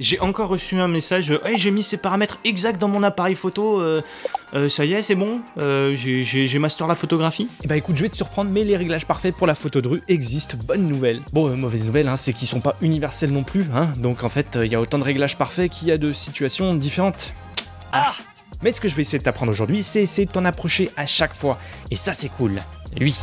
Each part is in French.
J'ai encore reçu un message, hey, j'ai mis ces paramètres exacts dans mon appareil photo, ça y est, c'est bon, j'ai master la photographie. Et bah écoute, je vais te surprendre, mais les réglages parfaits pour la photo de rue existent, bonne nouvelle. Bon, mauvaise nouvelle, hein, c'est qu'ils sont pas universels non plus, hein, donc en fait, il y a autant de réglages parfaits qu'il y a de situations différentes. Ah! Mais ce que je vais essayer de t'apprendre aujourd'hui, c'est essayer de t'en approcher à chaque fois, et ça c'est cool. Lui.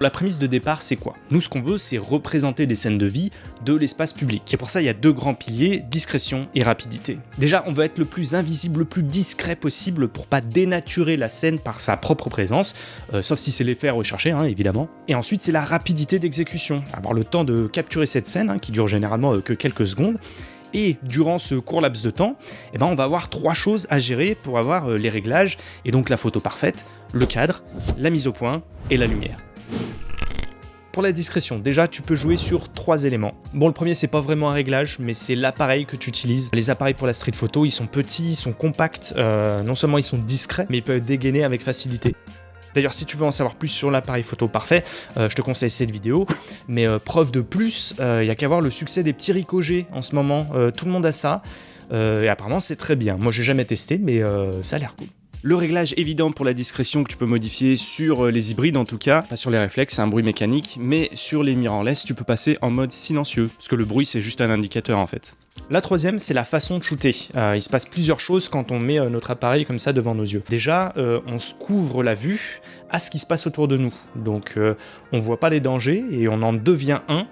La prémisse de départ, c'est quoi? Nous, ce qu'on veut, c'est représenter des scènes de vie de l'espace public. Et pour ça, il y a deux grands piliers, discrétion et rapidité. Déjà, on veut être le plus invisible, le plus discret possible pour pas dénaturer la scène par sa propre présence, sauf si c'est l'effet recherché, hein, évidemment. Et ensuite, c'est la rapidité d'exécution. Avoir le temps de capturer cette scène, hein, qui dure généralement que quelques secondes. Et durant ce court laps de temps, eh ben on va avoir trois choses à gérer pour avoir les réglages, et donc la photo parfaite, le cadre, la mise au point et la lumière. Pour la discrétion, déjà tu peux jouer sur trois éléments. Bon, le premier c'est pas vraiment un réglage, mais c'est l'appareil que tu utilises. Les appareils pour la street photo, ils sont petits, ils sont compacts, non seulement ils sont discrets, mais ils peuvent dégainer avec facilité. D'ailleurs, si tu veux en savoir plus sur l'appareil photo parfait, je te conseille cette vidéo. Mais preuve de plus, il y a qu'à voir le succès des petits Ricoh-G en ce moment. Tout le monde a ça, et apparemment c'est très bien. Moi j'ai jamais testé, mais ça a l'air cool. Le réglage évident pour la discrétion que tu peux modifier sur les hybrides en tout cas, pas sur les réflexes, c'est un bruit mécanique, mais sur les mirrorless tu peux passer en mode silencieux, parce que le bruit c'est juste un indicateur en fait. La troisième, c'est la façon de shooter. Il se passe plusieurs choses quand on met notre appareil comme ça devant nos yeux. Déjà, on se couvre la vue à ce qui se passe autour de nous, donc on voit pas les dangers et on en devient un,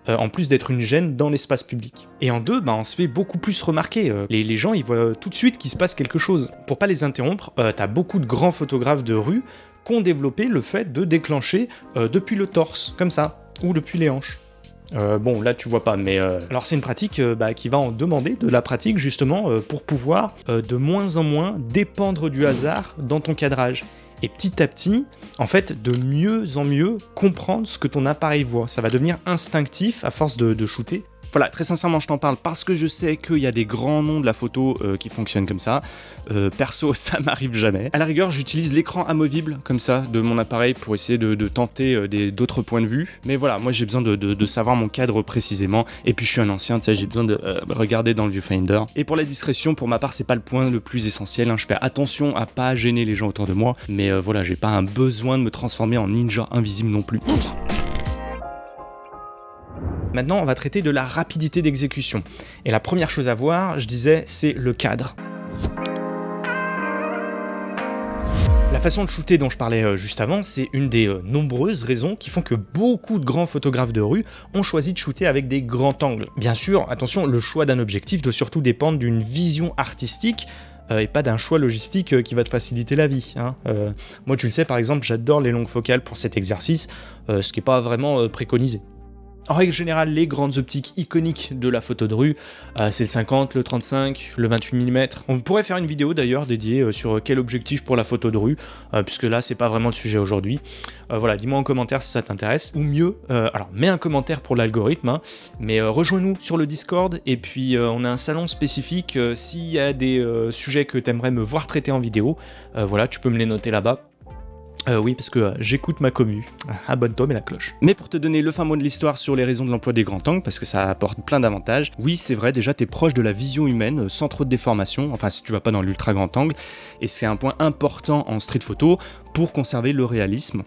en plus d'être une gêne dans l'espace public. Et en deux, on se fait beaucoup plus remarquer. Les gens, ils voient tout de suite qu'il se passe quelque chose. Pour pas les interrompre, t'as beaucoup de grands photographes de rue qui ont développé le fait de déclencher depuis le torse, comme ça, ou depuis les hanches. Bon, là tu vois pas, mais alors c'est une pratique qui va en demander de la pratique justement pour pouvoir de moins en moins dépendre du hasard dans ton cadrage. Et petit à petit, en fait, de mieux en mieux comprendre ce que ton appareil voit. Ça va devenir instinctif à force de shooter. Voilà, très sincèrement, je t'en parle parce que je sais qu'il y a des grands noms de la photo qui fonctionnent comme ça. Perso, ça m'arrive jamais. À la rigueur, j'utilise l'écran amovible comme ça de mon appareil pour essayer de tenter d'autres points de vue. Mais voilà, moi j'ai besoin de savoir mon cadre précisément. Et puis je suis un ancien, tu sais, j'ai besoin de regarder dans le viewfinder. Et pour la discrétion, pour ma part, c'est pas le point le plus essentiel, hein. Je fais attention à pas gêner les gens autour de moi. Mais voilà, j'ai pas un besoin de me transformer en ninja invisible non plus. Maintenant, on va traiter de la rapidité d'exécution. Et la première chose à voir, je disais, c'est le cadre. La façon de shooter dont je parlais juste avant, c'est une des nombreuses raisons qui font que beaucoup de grands photographes de rue ont choisi de shooter avec des grands angles. Bien sûr, attention, le choix d'un objectif doit surtout dépendre d'une vision artistique, et pas d'un choix logistique qui va te faciliter la vie. Hein. Moi, tu le sais, par exemple, j'adore les longues focales pour cet exercice, ce qui n'est pas vraiment préconisé. En règle générale, les grandes optiques iconiques de la photo de rue, c'est le 50, le 35, le 28 mm. On pourrait faire une vidéo d'ailleurs dédiée sur quel objectif pour la photo de rue, puisque là c'est pas vraiment le sujet aujourd'hui. Voilà, dis-moi en commentaire si ça t'intéresse. Ou mieux, alors mets un commentaire pour l'algorithme, hein, mais rejoins-nous sur le Discord, et puis on a un salon spécifique, s'il y a des sujets que t'aimerais me voir traiter en vidéo, voilà, tu peux me les noter là-bas. Oui, parce que j'écoute ma commu. Abonne-toi, mets la cloche. Mais pour te donner le fin mot de l'histoire sur les raisons de l'emploi des grands angles, parce que ça apporte plein d'avantages, oui, c'est vrai, déjà t'es proche de la vision humaine, sans trop de déformation, enfin si tu vas pas dans l'ultra grand angle, et c'est un point important en street photo pour conserver le réalisme.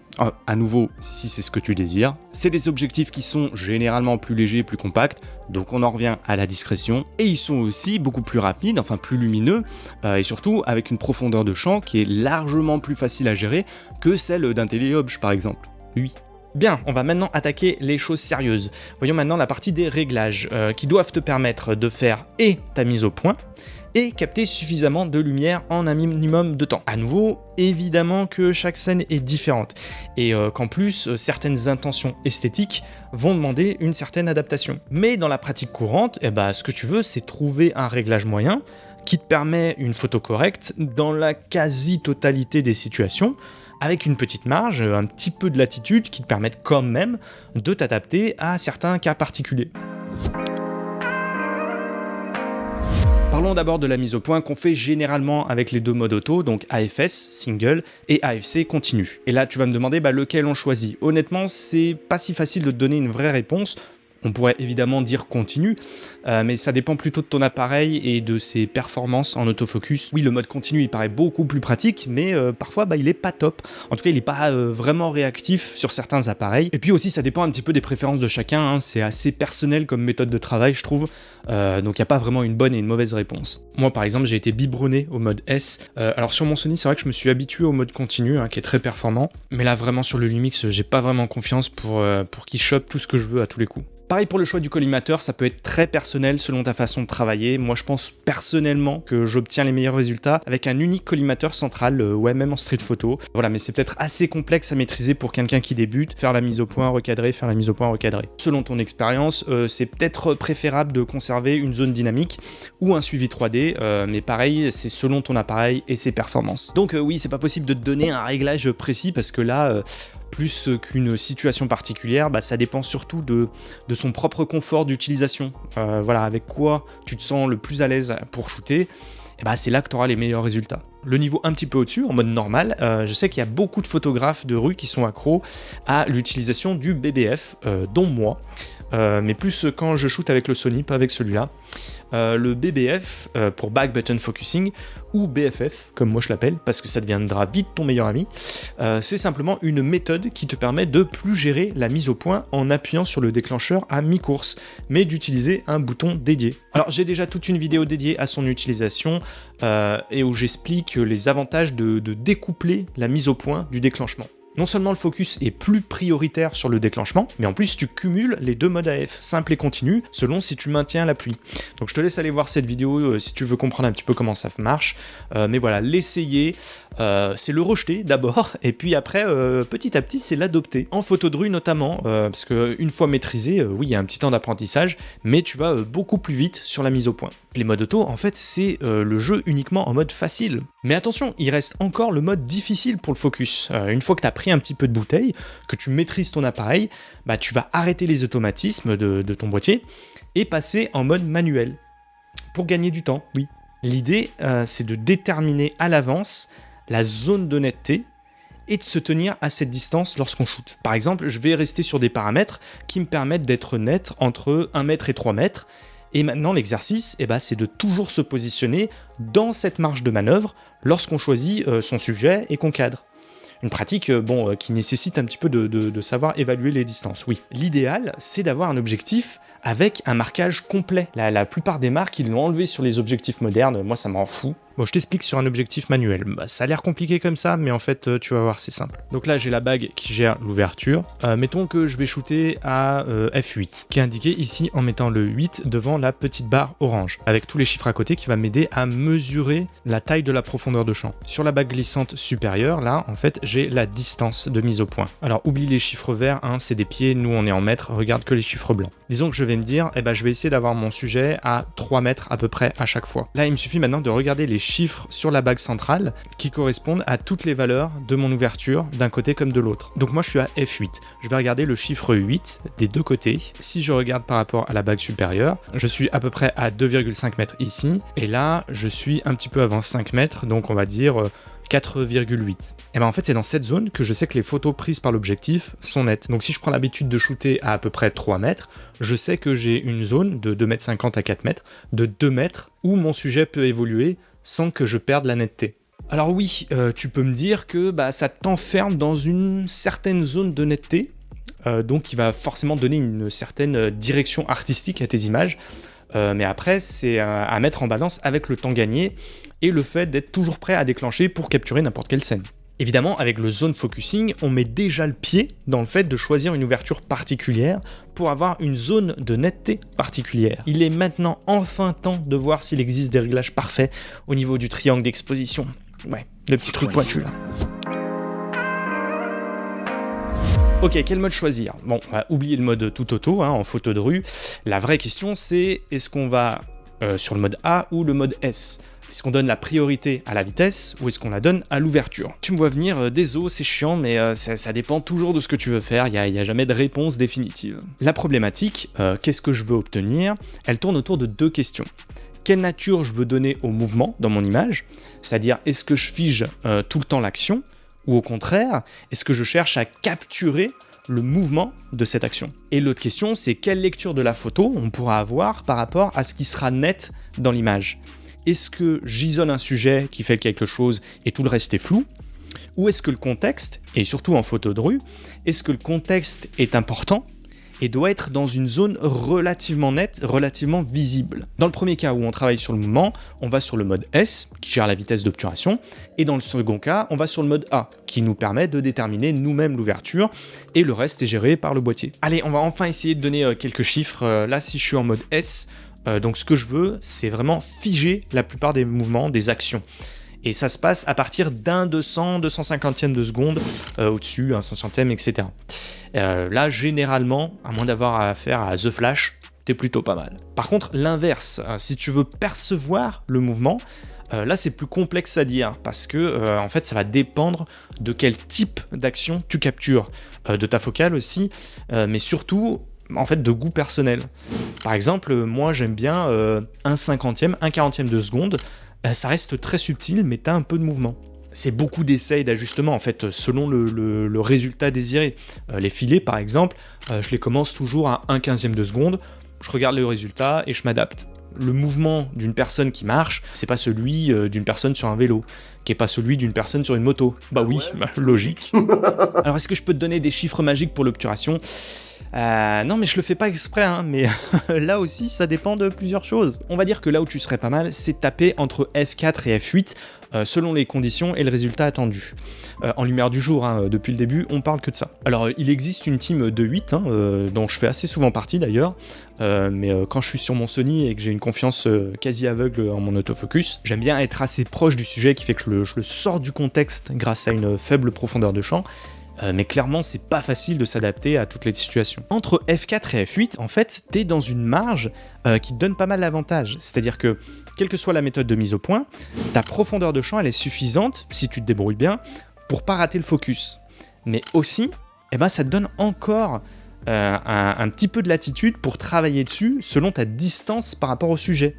À nouveau, si c'est ce que tu désires. C'est des objectifs qui sont généralement plus légers, plus compacts, donc on en revient à la discrétion, et ils sont aussi beaucoup plus rapides, enfin plus lumineux, et surtout avec une profondeur de champ qui est largement plus facile à gérer que celle d'un téléobje par exemple. Oui. Bien, on va maintenant attaquer les choses sérieuses. Voyons maintenant la partie des réglages, qui doivent te permettre de faire et ta mise au point, et capter suffisamment de lumière en un minimum de temps. À nouveau, évidemment que chaque scène est différente, et qu'en plus, certaines intentions esthétiques vont demander une certaine adaptation. Mais dans la pratique courante, ce que tu veux, c'est trouver un réglage moyen qui te permet une photo correcte dans la quasi-totalité des situations, avec une petite marge, un petit peu de latitude qui te permettent quand même de t'adapter à certains cas particuliers. Parlons d'abord de la mise au point qu'on fait généralement avec les deux modes auto, donc AFS, single, et AFC, continu. Et là, tu vas me demander lequel on choisit. Honnêtement, c'est pas si facile de te donner une vraie réponse, On pourrait évidemment dire continu, mais ça dépend plutôt de ton appareil et de ses performances en autofocus. Oui, le mode continu, il paraît beaucoup plus pratique, mais parfois, il est pas top. En tout cas, il est pas vraiment réactif sur certains appareils. Et puis aussi, ça dépend un petit peu des préférences de chacun, hein. C'est assez personnel comme méthode de travail, je trouve. Donc, il n'y a pas vraiment une bonne et une mauvaise réponse. Moi, par exemple, j'ai été biberonné au mode S. Alors, sur mon Sony, c'est vrai que je me suis habitué au mode continu, hein, qui est très performant. Mais là, vraiment, sur le Lumix, j'ai pas vraiment confiance pour qu'il chope tout ce que je veux à tous les coups. Pareil pour le choix du collimateur, ça peut être très personnel selon ta façon de travailler. Moi, je pense personnellement que j'obtiens les meilleurs résultats avec un unique collimateur central, même en street photo. Voilà, mais c'est peut-être assez complexe à maîtriser pour quelqu'un qui débute. Faire la mise au point, recadrer, faire la mise au point, recadrer. Selon ton expérience, c'est peut-être préférable de conserver une zone dynamique ou un suivi 3D, mais pareil, c'est selon ton appareil et ses performances. Donc oui, c'est pas possible de te donner un réglage précis parce que là... plus qu'une situation particulière, ça dépend surtout de son propre confort d'utilisation. Voilà, avec quoi tu te sens le plus à l'aise pour shooter, et c'est là que tu auras les meilleurs résultats. Le niveau un petit peu au-dessus, en mode normal, je sais qu'il y a beaucoup de photographes de rue qui sont accros à l'utilisation du BBF, dont moi, mais plus quand je shoot avec le Sony, pas avec celui-là. Le BBF, pour Back Button Focusing, ou BFF, comme moi je l'appelle, parce que ça deviendra vite ton meilleur ami, c'est simplement une méthode qui te permet de plus gérer la mise au point en appuyant sur le déclencheur à mi-course, mais d'utiliser un bouton dédié. Alors j'ai déjà toute une vidéo dédiée à son utilisation, et où j'explique les avantages de découpler la mise au point du déclenchement. Non seulement le focus est plus prioritaire sur le déclenchement, mais en plus tu cumules les deux modes AF, simple et continu, selon si tu maintiens l'appui. Donc je te laisse aller voir cette vidéo si tu veux comprendre un petit peu comment ça marche, mais voilà, l'essayer, c'est le rejeter d'abord, et puis après, petit à petit, c'est l'adopter. En photo de rue notamment, parce qu'une fois maîtrisé, oui, il y a un petit temps d'apprentissage, mais tu vas beaucoup plus vite sur la mise au point. Les modes auto, en fait, c'est le jeu uniquement en mode facile. Mais attention, il reste encore le mode difficile pour le focus. Une fois que tu as pris un petit peu de bouteille, que tu maîtrises ton appareil, tu vas arrêter les automatismes de ton boîtier et passer en mode manuel. Pour gagner du temps, oui. L'idée, c'est de déterminer à l'avance la zone de netteté et de se tenir à cette distance lorsqu'on shoot. Par exemple, je vais rester sur des paramètres qui me permettent d'être net entre 1 mètre et 3 mètres. Et maintenant, l'exercice, c'est de toujours se positionner dans cette marge de manœuvre lorsqu'on choisit son sujet et qu'on cadre. Une pratique qui nécessite un petit peu de savoir évaluer les distances, oui. L'idéal, c'est d'avoir un objectif avec un marquage complet. La plupart des marques, ils l'ont enlevé sur les objectifs modernes, moi ça m'en fout. Bon, je t'explique sur un objectif manuel. Ça a l'air compliqué comme ça, mais en fait, tu vas voir, c'est simple. Donc là, j'ai la bague qui gère l'ouverture. Mettons que je vais shooter à f8, qui est indiqué ici en mettant le 8 devant la petite barre orange, avec tous les chiffres à côté qui va m'aider à mesurer la taille de la profondeur de champ. Sur la bague glissante supérieure, là, en fait, j'ai la distance de mise au point. Alors, oublie les chiffres verts, hein, c'est des pieds, nous on est en mètres, regarde que les chiffres blancs. Disons que je vais me dire, je vais essayer d'avoir mon sujet à 3 mètres à peu près à chaque fois. Là, il me suffit maintenant de regarder les chiffres sur la bague centrale qui correspondent à toutes les valeurs de mon ouverture d'un côté comme de l'autre. Donc moi je suis à f8, je vais regarder le chiffre 8 des deux côtés. Si je regarde par rapport à la bague supérieure, je suis à peu près à 2,5 mètres ici, et là je suis un petit peu avant 5 mètres, donc on va dire 4,8. Et en fait c'est dans cette zone que je sais que les photos prises par l'objectif sont nettes. Donc si je prends l'habitude de shooter à peu près 3 mètres, je sais que j'ai une zone de 2,50 m à 4 mètres, de 2 mètres, où mon sujet peut évoluer sans que je perde la netteté. Alors oui, tu peux me dire que ça t'enferme dans une certaine zone de netteté, donc qui va forcément donner une certaine direction artistique à tes images, mais après c'est à mettre en balance avec le temps gagné et le fait d'être toujours prêt à déclencher pour capturer n'importe quelle scène. Évidemment, avec le zone focusing, on met déjà le pied dans le fait de choisir une ouverture particulière pour avoir une zone de netteté particulière. Il est maintenant enfin temps de voir s'il existe des réglages parfaits au niveau du triangle d'exposition. Ouais, le petit truc pointu là. Ok, quel mode choisir? Bon, on va oublier le mode tout auto, en photo de rue. La vraie question c'est, est-ce qu'on va sur le mode A ou le mode S? Est-ce qu'on donne la priorité à la vitesse ou est-ce qu'on la donne à l'ouverture? Tu me vois venir, désolé, c'est chiant, mais ça dépend toujours de ce que tu veux faire, il n'y a jamais de réponse définitive. La problématique, qu'est-ce que je veux obtenir? Elle tourne autour de deux questions. Quelle nature je veux donner au mouvement dans mon image? C'est-à-dire, est-ce que je fige tout le temps l'action? Ou au contraire, est-ce que je cherche à capturer le mouvement de cette action. Et l'autre question, c'est quelle lecture de la photo on pourra avoir par rapport à ce qui sera net dans l'image. Est-ce que j'isole un sujet qui fait quelque chose et tout le reste est flou? Ou est-ce que le contexte, et surtout en photo de rue, est-ce que le contexte est important et doit être dans une zone relativement nette, relativement visible? Dans le premier cas où on travaille sur le mouvement, on va sur le mode S, qui gère la vitesse d'obturation, et dans le second cas, on va sur le mode A, qui nous permet de déterminer nous-mêmes l'ouverture, et le reste est géré par le boîtier. Allez, on va enfin essayer de donner quelques chiffres. Là, si je suis en mode S, donc ce que je veux, c'est vraiment figer la plupart des mouvements, des actions. Et ça se passe à partir d'un 250e de seconde, au-dessus, un 500e, etc. Là, généralement, à moins d'avoir affaire à The Flash, t'es plutôt pas mal. Par contre, l'inverse, si tu veux percevoir le mouvement, là c'est plus complexe à dire, parce que en fait ça va dépendre de quel type d'action tu captures, de ta focale aussi, mais surtout en fait de goût personnel. Par exemple, moi j'aime bien un 50e, un 40e de seconde, ça reste très subtil, mais t'as un peu de mouvement. C'est beaucoup d'essais et d'ajustements, en fait, selon le résultat désiré. Les filets, par exemple, je les commence toujours à 1/15e de seconde, je regarde le résultat et je m'adapte. Le mouvement d'une personne qui marche, c'est pas celui d'une personne sur un vélo, qui est pas celui d'une personne sur une moto. Bah oui, logique. Alors, est-ce que je peux te donner des chiffres magiques pour l'obturation ? Non, mais je le fais pas exprès, hein, mais là aussi, ça dépend de plusieurs choses. On va dire que là où tu serais pas mal, c'est de taper entre F4 et F8, selon les conditions et le résultat attendu. En lumière du jour, hein, depuis le début, on parle que de ça. Alors, il existe une team de 8, hein, dont je fais assez souvent partie d'ailleurs, mais quand je suis sur mon Sony et que j'ai une confiance quasi aveugle en mon autofocus, j'aime bien être assez proche du sujet, qui fait que je le sors du contexte grâce à une faible profondeur de champ. Mais clairement, c'est pas facile de s'adapter à toutes les situations. Entre F4 et F8, en fait, t'es dans une marge qui te donne pas mal d'avantages. C'est-à-dire que, quelle que soit la méthode de mise au point, ta profondeur de champ, elle est suffisante, si tu te débrouilles bien, pour pas rater le focus. Mais aussi, ça te donne encore un petit peu de latitude pour travailler dessus selon ta distance par rapport au sujet.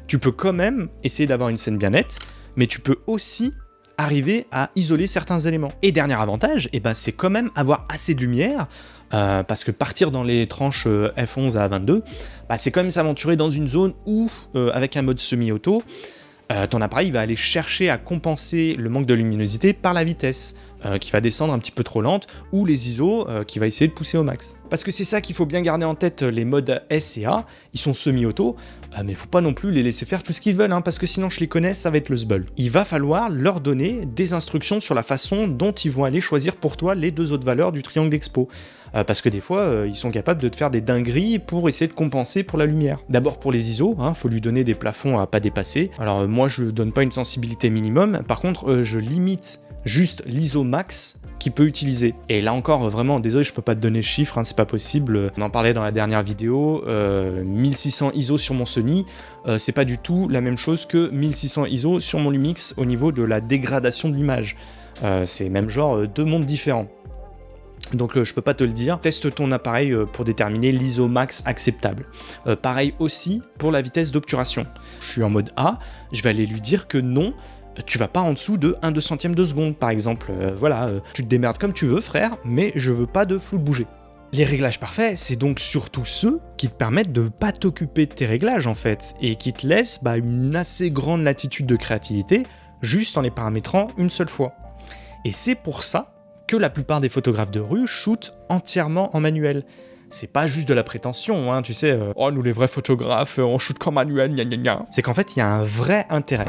Tu peux quand même essayer d'avoir une scène bien nette, mais tu peux aussi arriver à isoler certains éléments. Et dernier avantage, c'est quand même avoir assez de lumière, parce que partir dans les tranches f11 à 22, c'est quand même s'aventurer dans une zone où, avec un mode semi-auto, ton appareil va aller chercher à compenser le manque de luminosité par la vitesse, qui va descendre un petit peu trop lente, ou les ISO qui va essayer de pousser au max. Parce que c'est ça qu'il faut bien garder en tête, les modes S et A, ils sont semi-auto, mais faut pas non plus les laisser faire tout ce qu'ils veulent, hein, parce que sinon je les connais, ça va être le zbeul. Il va falloir leur donner des instructions sur la façon dont ils vont aller choisir pour toi les deux autres valeurs du triangle d'expo. Parce que des fois, ils sont capables de te faire des dingueries pour essayer de compenser pour la lumière. D'abord pour les ISO, faut lui donner des plafonds à pas dépasser. Alors moi je donne pas une sensibilité minimum, par contre je limite juste l'ISO max qu'il peut utiliser. Et là encore, vraiment, désolé, je peux pas te donner le chiffre, hein, c'est pas possible. On en parlait dans la dernière vidéo, 1600 ISO sur mon Sony, c'est pas du tout la même chose que 1600 ISO sur mon Lumix au niveau de la dégradation de l'image. C'est même genre deux mondes différents. Donc je peux pas te le dire. Teste ton appareil pour déterminer l'ISO max acceptable. Pareil aussi pour la vitesse d'obturation. Je suis en mode A, je vais aller lui dire que non, tu vas pas en dessous de 1/200e de seconde par exemple. Tu te démerdes comme tu veux frère, mais je veux pas de flou de bouger. Les réglages parfaits, c'est donc surtout ceux qui te permettent de pas t'occuper de tes réglages en fait, et qui te laissent une assez grande latitude de créativité, juste en les paramétrant une seule fois. Et c'est pour ça que la plupart des photographes de rue shootent entièrement en manuel. C'est pas juste de la prétention, hein, tu sais, oh nous les vrais photographes, on shoot qu'en manuel, gna gna gna. C'est qu'en fait, il y a un vrai intérêt.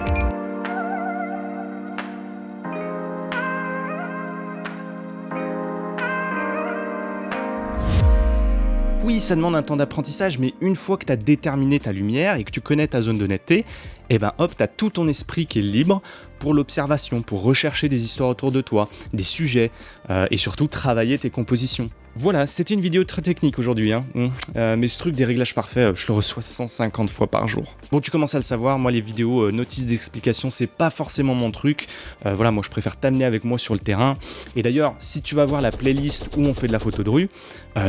Oui, ça demande un temps d'apprentissage, mais une fois que tu as déterminé ta lumière et que tu connais ta zone de netteté, hop, tu as tout ton esprit qui est libre pour l'observation, pour rechercher des histoires autour de toi, des sujets, et surtout travailler tes compositions. Voilà, c'était une vidéo très technique aujourd'hui, hein. Mais ce truc des réglages parfaits, je le reçois 150 fois par jour. Bon, tu commences à le savoir, moi les vidéos notices d'explication, c'est pas forcément mon truc. Moi je préfère t'amener avec moi sur le terrain. Et d'ailleurs, si tu vas voir la playlist où on fait de la photo de rue,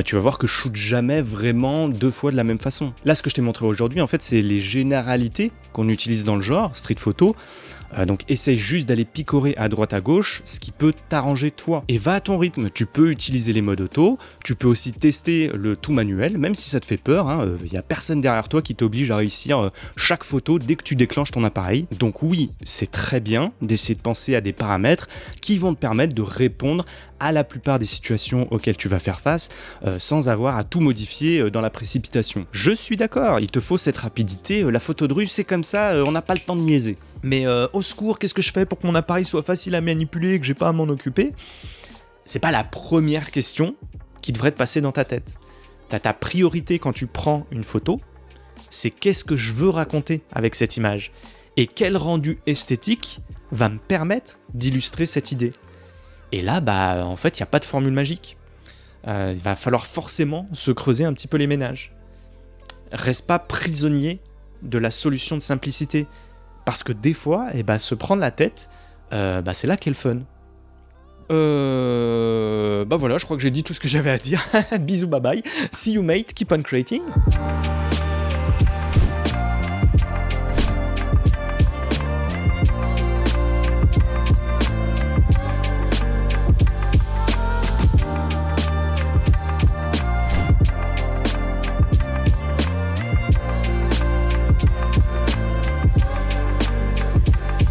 tu vas voir que je shoot jamais vraiment deux fois de la même façon. Là, ce que je t'ai montré aujourd'hui, en fait, c'est les généralités qu'on utilise dans le genre, street photo, Donc essaye juste d'aller picorer à droite à gauche, ce qui peut t'arranger toi. Et va à ton rythme, tu peux utiliser les modes auto, tu peux aussi tester le tout manuel, même si ça te fait peur, il n'y a personne derrière toi qui t'oblige à réussir chaque photo dès que tu déclenches ton appareil. Donc oui, c'est très bien d'essayer de penser à des paramètres qui vont te permettre de répondre à la plupart des situations auxquelles tu vas faire face sans avoir à tout modifier dans la précipitation. Je suis d'accord, il te faut cette rapidité, la photo de rue c'est comme ça, on n'a pas le temps de niaiser. Mais au secours, qu'est-ce que je fais pour que mon appareil soit facile à manipuler et que j'ai pas à m'en occuper? C'est pas la première question qui devrait te passer dans ta tête. T'as ta priorité quand tu prends une photo, c'est qu'est-ce que je veux raconter avec cette image et quel rendu esthétique va me permettre d'illustrer cette idée. Et là, en fait, il n'y a pas de formule magique. Il va falloir forcément se creuser un petit peu les ménages. Reste pas prisonnier de la solution de simplicité. Parce que des fois, se prendre la tête, c'est là qu'est le fun. Voilà, je crois que j'ai dit tout ce que j'avais à dire. Bisous, bye bye. See you mate, keep on creating.